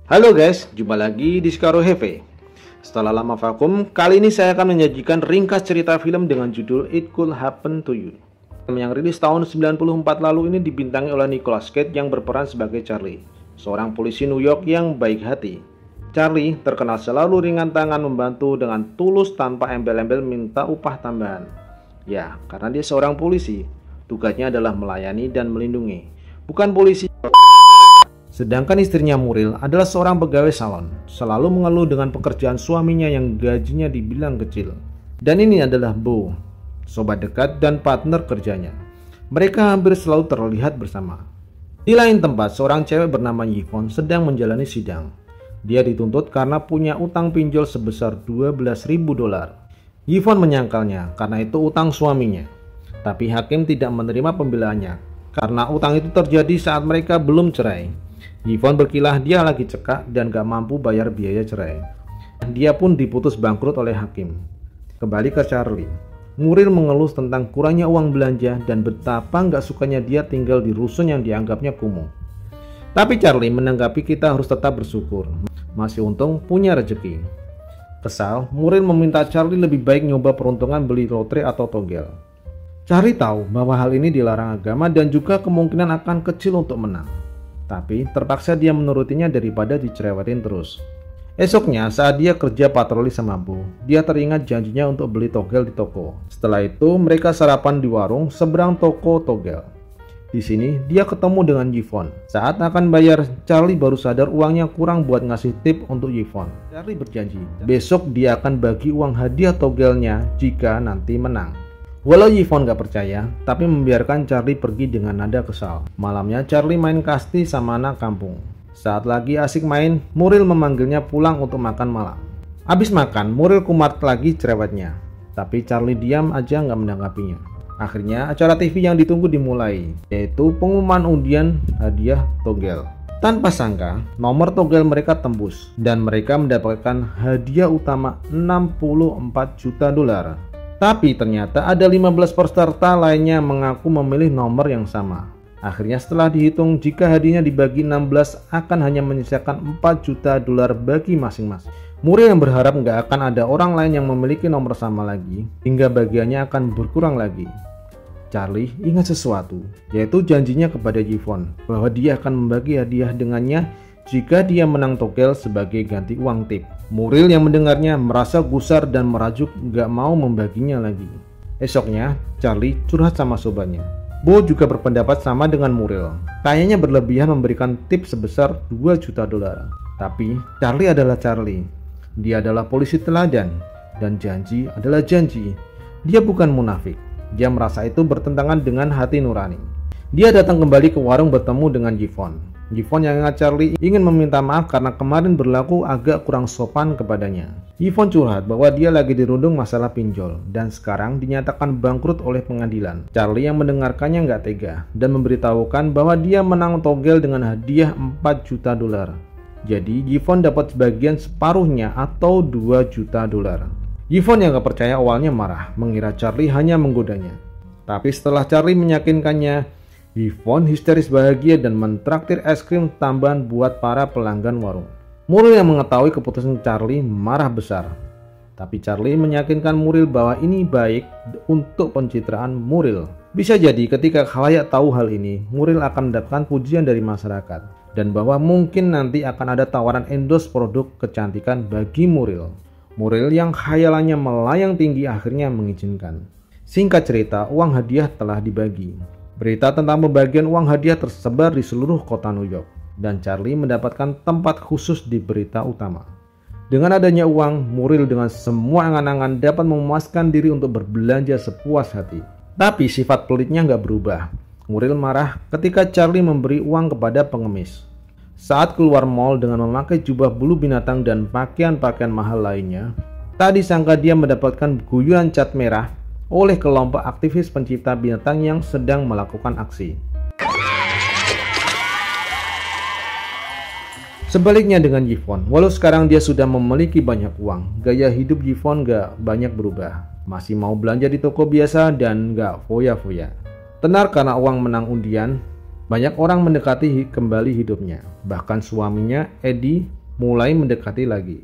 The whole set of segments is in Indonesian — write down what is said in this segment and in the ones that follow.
Halo guys, jumpa lagi di Skaro Heavy. Setelah lama vakum, kali ini saya akan menyajikan ringkas cerita film dengan judul It Could Happen to You. Film yang rilis tahun 94 lalu ini dibintangi oleh Nicolas Cage yang berperan sebagai Charlie, seorang polisi New York yang baik hati. Charlie terkenal selalu ringan tangan membantu dengan tulus tanpa embel-embel minta upah tambahan. Ya, karena dia seorang polisi, tugasnya adalah melayani dan melindungi, bukan polisi. Sedangkan istrinya Muriel adalah seorang pegawai salon, selalu mengeluh dengan pekerjaan suaminya yang gajinya dibilang kecil. Dan ini adalah Bo, sobat dekat dan partner kerjanya. Mereka hampir selalu terlihat bersama. Di lain tempat, seorang cewek bernama Yvonne sedang menjalani sidang. Dia dituntut karena punya utang pinjol sebesar $12.000. Yvonne menyangkalnya karena itu utang suaminya. Tapi hakim tidak menerima pembelaannya karena utang itu terjadi saat mereka belum cerai. Yvonne berkilah dia lagi cekak dan gak mampu bayar biaya cerai. Dia pun diputus bangkrut oleh hakim. Kembali ke Charlie. Muriel mengeluh tentang kurangnya uang belanja dan betapa gak sukanya dia tinggal di rusun yang dianggapnya kumuh. Tapi Charlie menanggapi kita harus tetap bersyukur. Masih untung punya rezeki. Kesal, Muriel meminta Charlie lebih baik nyoba peruntungan beli lotre atau togel. Charlie tahu bahwa hal ini dilarang agama dan juga kemungkinan akan kecil untuk menang. Tapi terpaksa dia menurutinya daripada dicerewetin terus. Esoknya saat dia kerja patroli sama Bo, dia teringat janjinya untuk beli togel di toko. Setelah itu mereka sarapan di warung seberang toko togel. Di sini dia ketemu dengan Yvonne. Saat akan bayar, Charlie baru sadar uangnya kurang buat ngasih tip untuk Yvonne. Charlie berjanji besok dia akan bagi uang hadiah togelnya jika nanti menang. Walau Yvonne gak percaya, tapi membiarkan Charlie pergi dengan nada kesal. Malamnya Charlie main kasti sama anak kampung. Saat lagi asik main, Muriel memanggilnya pulang untuk makan malam. Habis makan, Muriel kumart lagi cerewetnya. Tapi Charlie diam aja gak menanggapinya. Akhirnya acara TV yang ditunggu dimulai, yaitu pengumuman undian hadiah togel. Tanpa sangka, nomor togel mereka tembus dan mereka mendapatkan hadiah utama $64 juta. Tapi ternyata ada 15 peserta lainnya mengaku memilih nomor yang sama. Akhirnya setelah dihitung, jika hadiahnya dibagi 16 akan hanya menyisakan $4 juta bagi masing-masing. Muriel yang berharap nggak akan ada orang lain yang memiliki nomor sama lagi, hingga bagiannya akan berkurang lagi. Charlie ingat sesuatu, yaitu janjinya kepada Yvonne bahwa dia akan membagi hadiah dengannya jika dia menang togel sebagai ganti uang tip. Muriel yang mendengarnya merasa gusar dan merajuk gak mau membaginya lagi. Esoknya Charlie curhat sama sobatnya. Bo juga berpendapat sama dengan Muriel. Kayaknya berlebihan memberikan tip sebesar $2 juta. Tapi Charlie adalah Charlie. Dia adalah polisi teladan dan janji adalah janji. Dia bukan munafik. Dia merasa itu bertentangan dengan hati nurani. Dia datang kembali ke warung bertemu dengan Yvonne. Yvonne yang ingat Charlie ingin meminta maaf karena kemarin berlaku agak kurang sopan kepadanya. Yvonne curhat bahwa dia lagi dirundung masalah pinjol dan sekarang dinyatakan bangkrut oleh pengadilan. Charlie yang mendengarkannya nggak tega dan memberitahukan bahwa dia menang togel dengan hadiah $4 juta. Jadi Yvonne dapat sebagian separuhnya atau $2 juta. Yvonne yang gak percaya awalnya marah, mengira Charlie hanya menggodanya. Tapi setelah Charlie meyakinkannya, Yvonne histeris bahagia dan mentraktir es krim tambahan buat para pelanggan warung. Muriel yang mengetahui keputusan Charlie marah besar. Tapi Charlie meyakinkan Muriel bahwa ini baik untuk pencitraan Muriel. Bisa jadi ketika khalayak tahu hal ini, Muriel akan mendapatkan pujian dari masyarakat. Dan bahwa mungkin nanti akan ada tawaran endorse produk kecantikan bagi Muriel. Muriel yang khayalannya melayang tinggi akhirnya mengizinkan. Singkat cerita, uang hadiah telah dibagi. Berita tentang pembagian uang hadiah tersebar di seluruh kota New York dan Charlie mendapatkan tempat khusus di berita utama. Dengan adanya uang, Muriel dengan semua angan-angan dapat memuaskan diri untuk berbelanja sepuas hati. Tapi sifat pelitnya nggak berubah. Muriel marah ketika Charlie memberi uang kepada pengemis. Saat keluar mall dengan memakai jubah bulu binatang dan pakaian-pakaian mahal lainnya, tak disangka dia mendapatkan guyuran cat merah oleh kelompok aktivis pencipta binatang yang sedang melakukan aksi. Sebaliknya dengan Yvonne, walau sekarang dia sudah memiliki banyak uang, gaya hidup Yvonne gak banyak berubah. Masih mau belanja di toko biasa dan gak foya-foya. Tenar karena uang menang undian, banyak orang mendekati kembali hidupnya. Bahkan suaminya, Eddie, mulai mendekati lagi.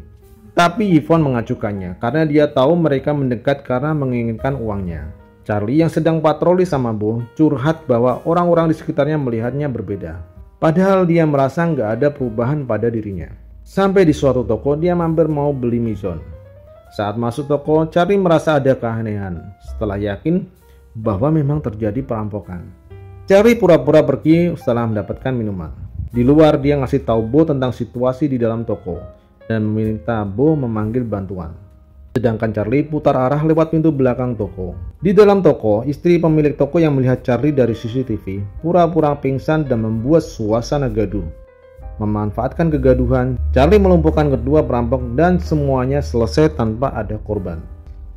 Tapi Yvonne mengacukannya karena dia tahu mereka mendekat karena menginginkan uangnya. Charlie yang sedang patroli sama Bo curhat bahwa orang-orang di sekitarnya melihatnya berbeda. Padahal dia merasa nggak ada perubahan pada dirinya. Sampai di suatu toko dia mampir mau beli mizon. Saat masuk toko, Charlie merasa ada keanehan setelah yakin bahwa memang terjadi perampokan. Charlie pura-pura pergi setelah mendapatkan minuman. Di luar dia ngasih tahu Bo tentang situasi di dalam toko dan meminta Bo memanggil bantuan. Sedangkan Charlie putar arah lewat pintu belakang toko. Di dalam toko, istri pemilik toko yang melihat Charlie dari CCTV pura-pura pingsan dan membuat suasana gaduh. Memanfaatkan kegaduhan, Charlie melumpuhkan kedua perampok dan semuanya selesai tanpa ada korban.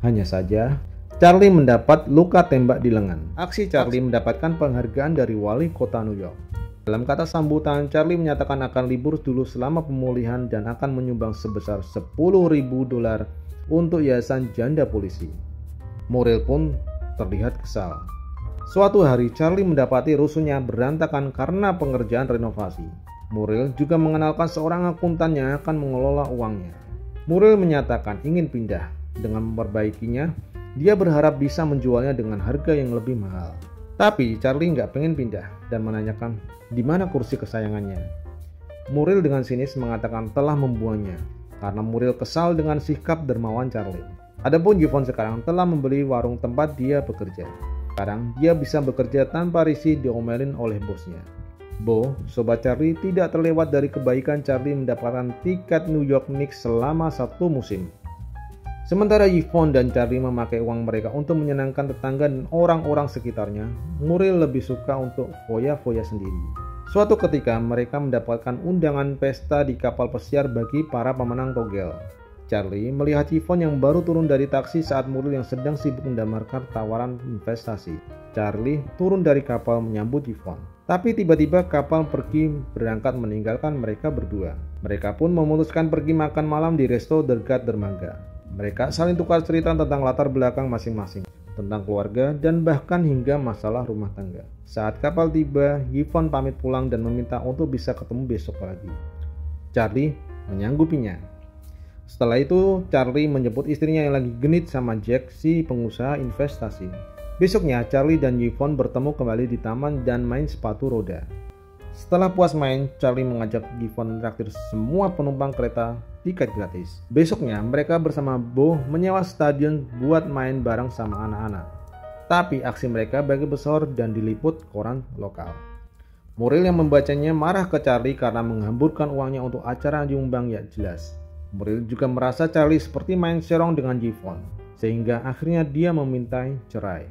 Hanya saja, Charlie mendapat luka tembak di lengan. Aksi Charlie mendapatkan penghargaan dari wali kota New York. Dalam kata sambutan, Charlie menyatakan akan libur dulu selama pemulihan dan akan menyumbang sebesar $10.000 untuk yayasan janda polisi. Muriel pun terlihat kesal. Suatu hari Charlie mendapati rusuhnya berantakan karena pengerjaan renovasi. Muriel juga mengenalkan seorang akuntan yang akan mengelola uangnya. Muriel menyatakan ingin pindah. Dengan memperbaikinya, dia berharap bisa menjualnya dengan harga yang lebih mahal. Tapi Charlie nggak pengen pindah dan menanyakan di mana kursi kesayangannya. Muriel dengan sinis mengatakan telah membuangnya karena Muriel kesal dengan sikap dermawan Charlie. Adapun Yvonne sekarang telah membeli warung tempat dia bekerja. Sekarang dia bisa bekerja tanpa risih diomelin oleh bosnya. Bo, sobat Charlie, tidak terlewat dari kebaikan Charlie mendapatkan tiket New York Knicks selama 1 musim. Sementara Yvonne dan Charlie memakai uang mereka untuk menyenangkan tetangga dan orang-orang sekitarnya, Muriel lebih suka untuk foya-foya sendiri. Suatu ketika mereka mendapatkan undangan pesta di kapal pesiar bagi para pemenang togel. Charlie melihat Yvonne yang baru turun dari taksi saat Muriel yang sedang sibuk mendamarkan tawaran investasi. Charlie turun dari kapal menyambut Yvonne. Tapi tiba-tiba kapal pergi berangkat meninggalkan mereka berdua. Mereka pun memutuskan pergi makan malam di resto dekat dermaga. Mereka saling tukar cerita tentang latar belakang masing-masing, tentang keluarga, dan bahkan hingga masalah rumah tangga. Saat kapal tiba, Yvonne pamit pulang dan meminta untuk bisa ketemu besok lagi. Charlie menyanggupinya. Setelah itu, Charlie menjemput istrinya yang lagi genit sama Jack, si pengusaha investasi. Besoknya, Charlie dan Yvonne bertemu kembali di taman dan main sepatu roda. Setelah puas main, Charlie mengajak Yvonne menraktir semua penumpang kereta tiket gratis. Besoknya, mereka bersama Bo menyewa stadion buat main bareng sama anak-anak. Tapi aksi mereka bagi besar dan diliput koran lokal. Muriel yang membacanya marah ke Charlie karena menghamburkan uangnya untuk acara nyumbang ya jelas. Muriel juga merasa Charlie seperti main serong dengan Yvonne, sehingga akhirnya dia meminta cerai.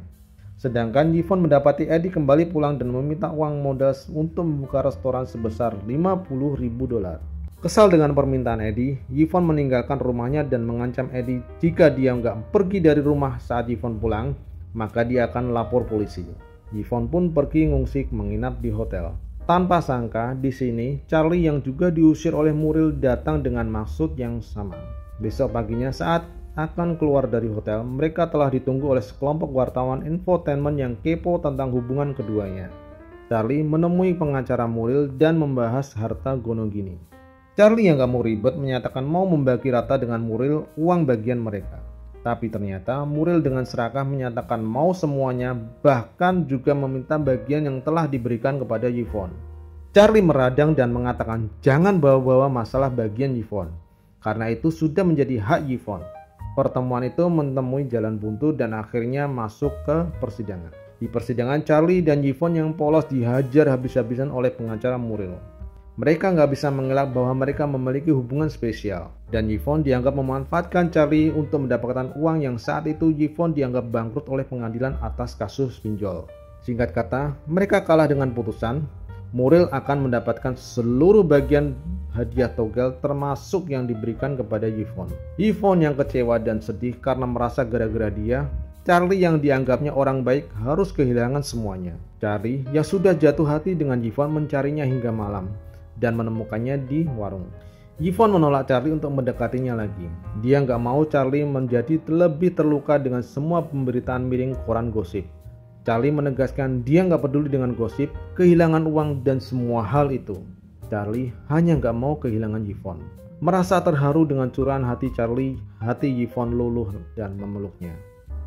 Sedangkan Yvonne mendapati Eddie kembali pulang dan meminta uang modal untuk membuka restoran sebesar $50.000. Kesal dengan permintaan Eddie, Yvonne meninggalkan rumahnya dan mengancam Eddie jika dia nggak pergi dari rumah saat Yvonne pulang, maka dia akan lapor polisi. Yvonne pun pergi ngungsi menginap di hotel. Tanpa sangka, di sini Charlie yang juga diusir oleh Muriel datang dengan maksud yang sama. Besok paginya saat akan keluar dari hotel, mereka telah ditunggu oleh sekelompok wartawan infotainment yang kepo tentang hubungan keduanya. Charlie menemui pengacara Muriel dan membahas harta gono gini. Charlie yang gak mau ribet menyatakan mau membagi rata dengan Muriel uang bagian mereka. Tapi ternyata Muriel dengan serakah menyatakan mau semuanya, bahkan juga meminta bagian yang telah diberikan kepada Yvonne. Charlie meradang dan mengatakan jangan bawa-bawa masalah bagian Yvonne, karena itu sudah menjadi hak Yvonne. Pertemuan itu menemui jalan buntu dan akhirnya masuk ke persidangan. Di persidangan, Charlie dan Yvonne yang polos dihajar habis-habisan oleh pengacara Muriel. Mereka nggak bisa mengelak bahwa mereka memiliki hubungan spesial, dan Yvonne dianggap memanfaatkan Charlie untuk mendapatkan uang yang saat itu Yvonne dianggap bangkrut oleh pengadilan atas kasus pinjol. Singkat kata, mereka kalah dengan putusan. Muriel akan mendapatkan seluruh bagian hadiah togel termasuk yang diberikan kepada Yvonne. Yvonne yang kecewa dan sedih karena merasa gara-gara dia, Charlie yang dianggapnya orang baik harus kehilangan semuanya. Charlie yang sudah jatuh hati dengan Yvonne mencarinya hingga malam dan menemukannya di warung. Yvonne menolak Charlie untuk mendekatinya lagi. Dia nggak mau Charlie menjadi lebih terluka dengan semua pemberitaan miring koran gosip. Charlie menegaskan dia nggak peduli dengan gosip, kehilangan uang dan semua hal itu. Charlie hanya nggak mau kehilangan Yvonne. merasa terharu dengan curahan hati Charlie. Hati Yvonne luluh dan memeluknya.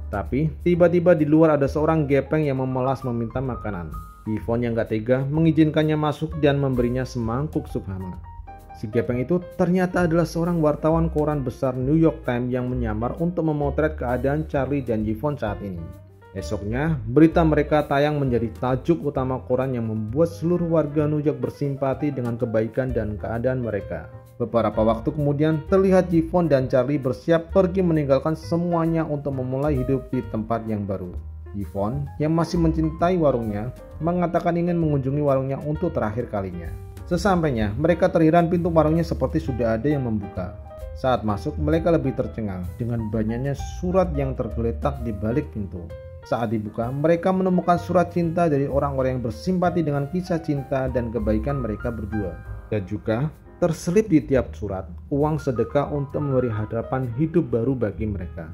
Tapi tiba-tiba di luar ada seorang gepeng yang memelas meminta makanan. Yvonne yang gak tega mengizinkannya masuk dan memberinya semangkuk sup hangat. Si gepeng itu ternyata adalah seorang wartawan koran besar New York Times yang menyamar untuk memotret keadaan Charlie dan Yvonne saat ini. Esoknya, berita mereka tayang menjadi tajuk utama koran yang membuat seluruh warga New York bersimpati dengan kebaikan dan keadaan mereka. Beberapa waktu kemudian, terlihat Yvonne dan Charlie bersiap pergi meninggalkan semuanya untuk memulai hidup di tempat yang baru. Yvonne, yang masih mencintai warungnya, mengatakan ingin mengunjungi warungnya untuk terakhir kalinya. Sesampainya, mereka terhiran pintu warungnya seperti sudah ada yang membuka. Saat masuk, mereka lebih tercengang dengan banyaknya surat yang tergeletak di balik pintu. Saat dibuka, mereka menemukan surat cinta dari orang-orang yang bersimpati dengan kisah cinta dan kebaikan mereka berdua. Dan juga terselip di tiap surat uang sedekah untuk memberi harapan hidup baru bagi mereka.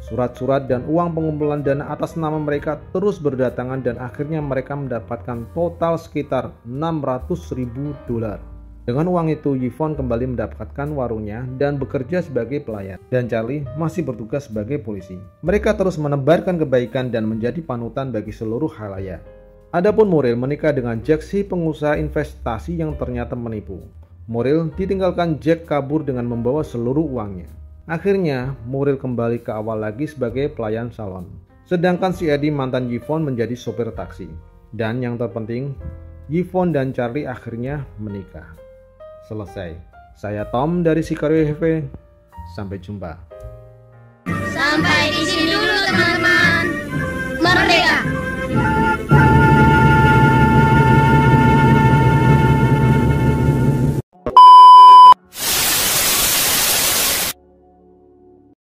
Surat-surat dan uang pengumpulan dana atas nama mereka terus berdatangan dan akhirnya mereka mendapatkan total sekitar $600.000. Dengan uang itu, Yvonne kembali mendapatkan warungnya dan bekerja sebagai pelayan. Dan Charlie masih bertugas sebagai polisi. Mereka terus menebarkan kebaikan dan menjadi panutan bagi seluruh khalayak. Adapun Morel menikah dengan Jack, si pengusaha investasi yang ternyata menipu. Morel ditinggalkan Jack kabur dengan membawa seluruh uangnya. Akhirnya, Morel kembali ke awal lagi sebagai pelayan salon. Sedangkan si Eddie, mantan Yvonne, menjadi sopir taksi. Dan yang terpenting, Yvonne dan Charlie akhirnya menikah. Selesai. Saya Tom dari Sicario HV. Sampai jumpa. Sampai di sini dulu teman-teman. Merdeka!